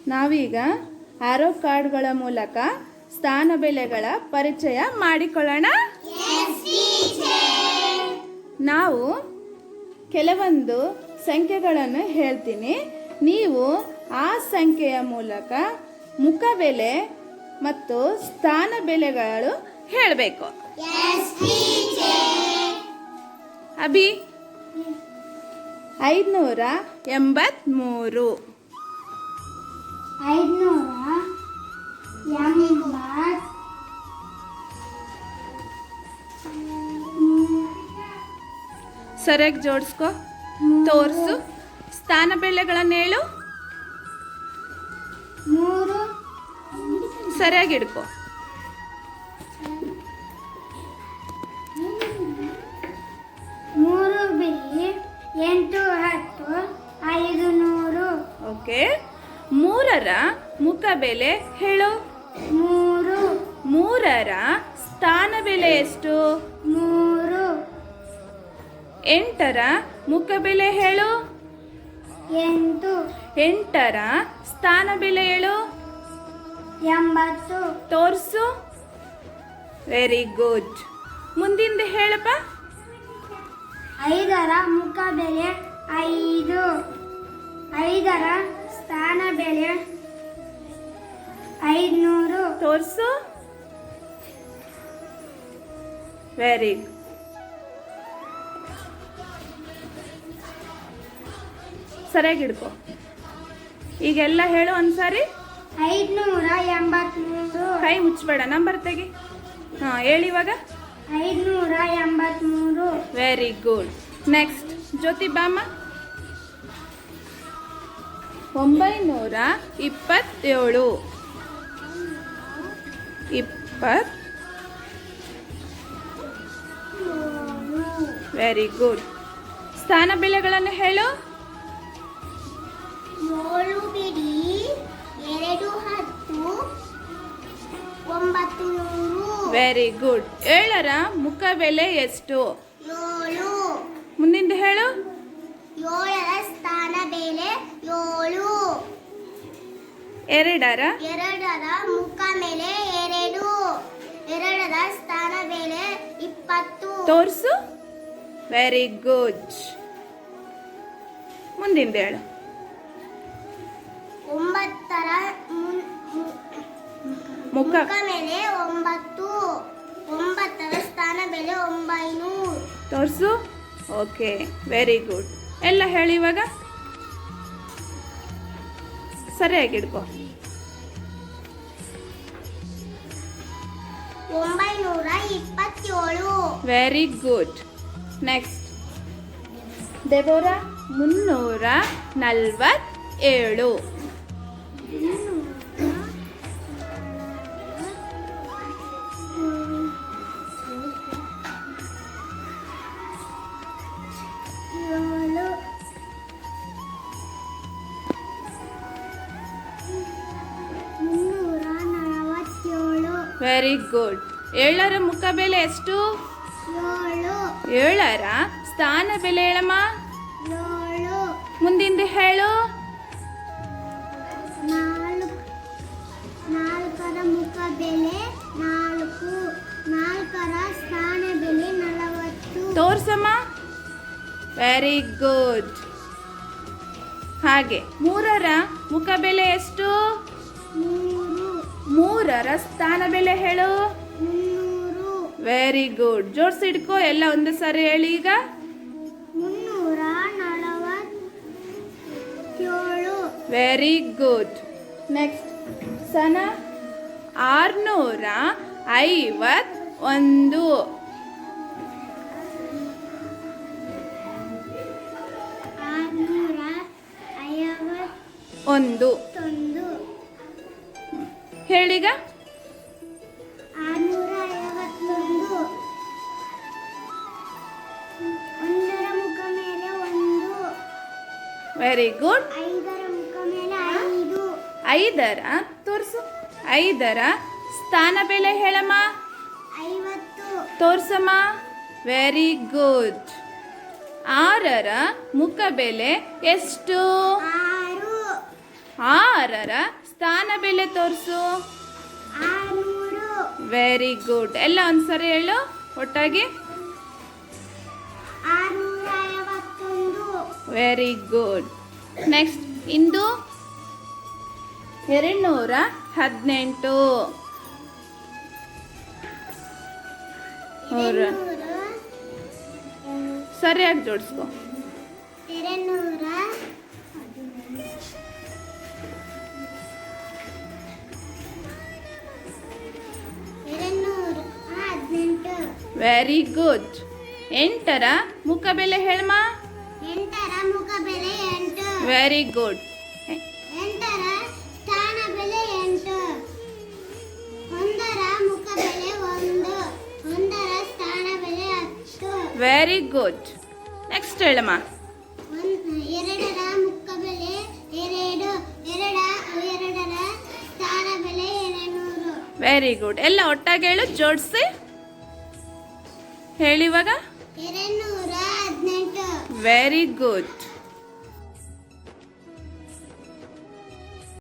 ನಾವೀಗ ಆರೋ ಕಾರ್ಡ್ಗಳ ಮೂಲಕ ಸ್ಥಾನ ಬೆಲೆಗಳ ಪರಿಚಯ ಮಾಡಿಕೊಳ್ಳೋಣ. ನಾವು ಕೆಲವೊಂದು ಸಂಖ್ಯೆಗಳನ್ನು ಹೇಳ್ತೀನಿ. ನೀವು ಆ ಸಂಖ್ಯೆಯ ಮೂಲಕ ಮುಖಬೆಲೆ ಮತ್ತು ಸ್ಥಾನ ಬೆಲೆಗಳು ಹೇಳಬೇಕು. ಅಭಿ 583. 580. ಸರಿಯಾಗಿ ಜೋಡಿಸ್ಕೊ, ತೋರಿಸು. ಸ್ಥಾನ ಬೆಲೆಗಳನ್ನು ಹೇಳು. 3. ಸರಿಯಾಗಿ ಹಿಡ್ಕೊ. 3 ಬೆಲೆ 8, 10, 500. ಓಕೆ. 3ರ ಮುಖಬೆಲೆ ಹೇಳು. 3. 3ರ ಸ್ಥಾನ ಬೆಲೆ ಎಷ್ಟು? 3. 8ರ ಮುಖಬೆಲೆ ಹೇಳು. 8. 8ರ ಸ್ಥಾನ ಬೆಲೆ ಹೇಳು. 80. ತೋರಿಸು. Very good. ಮುಂದಿಂದ ಹೇಳಪ್ಪ. 5ರ ಮುಖಬೆಲೆ 5. 5ರ ಸ್ಥಾನ ಬೆಲೆ 500. ತೋರಿಸು. Very good. ಸರಿಯಾಗಿ ಹಿಡ್ಕೊ. ಈಗೆಲ್ಲ ಹೇಳು ಒಂದ್ಸಾರಿ. 583. ಕೈ ಮುಚ್ಚಬೇಡ, ನಂಬರ್ ತೆಗಿ. ಹಾಂ, ಹೇಳಿ ಇವಾಗ. 583. Very good. ನೆಕ್ಸ್ಟ್ ಜ್ಯೋತಿ ಬಾಮ. 927. 20. Very good. ಸ್ಥಾನ ಬೆಲೆಗಳನ್ನು ಹೇಳು. 7 ಬಿಡಿ 2, 10, 900. Very good. 7ರ ಮುಖಬೆಲೆ ಎಷ್ಟು? 7. ಮುಂದಿಂದ ಹೇಳು. 7ರ ಸ್ಥಾನ ಬೆಲೆ 7. 2ರ 2ರ ಮುಖ ಮೇಲೆ 2. 2ರ ಸ್ಥಾನ ಬೆಲೆ 20. ತೋರಿಸು. Very good. ಮುಂದಿಂದ ಹೇಳು. 9ರ ಮುಖ ಮುಖ ಮೇಲೆ 9. 9ರ ಸ್ಥಾನ ಬೆಲೆ 900. ತೋರಿಸು. Okay, very good. ಎಲ್ಲ ಹೇಳಿ ಇವಾಗ. ಸರಿಯಾಗಿ ಹಿಡ್ಕೊ. 927. Very good. Next Deborah 347. 347. Very good. 7ರ ಮುಖಬೆಲೆ ಎಷ್ಟು? 7. 7ರ ಸ್ಥಾನ ಬೆಲೆ ಹೇಳಮ್ಮ. 7. ಮುಂದಿಂದ ಹೇಳು. 4ರ ಮುಖ ಬೆಲೆ 4. 4ರ ಸ್ಥಾನ ಬೆಲೆ 40. ತೋರ್ಸಮ್ಮ. Very good. ಹಾಗೆ 3ರ ಮುಖಬೆಲೆ ಎಷ್ಟು? 3. 3ರ ಸ್ಥಾನ ಬೆಲೆ ಹೇಳು. 300. Very good. ಜೋಡಿಸಿ ಹಿಡ್ಕೋ. ಎಲ್ಲ ಒಂದೇ ಸಾರಿ ಹೇಳಿ ಈಗ. 347. Very good. ನೆಕ್ಸ್ಟ್ ಸನ 651. 651. ಹೇಳೀಗ. 651. 1ರ ಮುಖ ಮೇಲೆ 1. Very good. 5ರ ಮುಖ ಮೇಲೆ 5. 5ರ ತೋರಿಸು. 5ರ ಸ್ಥಾನ ಬೆಲೆ ಹೇಳಮ್ಮ. 50. ತೋರ್ಸಮ್ಮ. Very good. 6ರ ಮುಖಬೆಲೆ ಎಷ್ಟು? 6. ಆರರ ಸ್ಥಾನ ಬೆಲೆ ತೋರಿಸು. 600. Very good. ಎಲ್ಲ ಒಂದ್ಸರಿ ಹೇಳು ಒಟ್ಟಾಗಿ. 651. Very good. ನೆಕ್ಸ್ಟ್ ಇಂದು 218. ಸರಿಯಾಗಿ ಜೋಡಿಸ್ಕೊ. 218. Very good. 8ರ ಮುಖಬೆಲೆ ಹೇಳಮ್ಮ. 8ರ ಮುಖಬೆಲೆ 8. Very good. 8ರ ಸ್ಥಾನ ಬೆಲೆ 8. 1ರ ಮುಖಬೆಲೆ 1. 1ರ ಸ್ಥಾನ ಬೆಲೆ 10. Very good. ನೆಕ್ಸ್ಟ್ ಹೇಳಮ್ಮ. 2ರ ಮುಖಬೆಲೆ 2. 2ರ ಸ್ಥಾನ ಬೆಲೆ 200. Very good. ಎಲ್ಲ ಒಟ್ಟಾಗಿ ಹೇಳು, ಜೋಡಿಸಿ ಹೇಳಿವಾಗ. 218. Very good.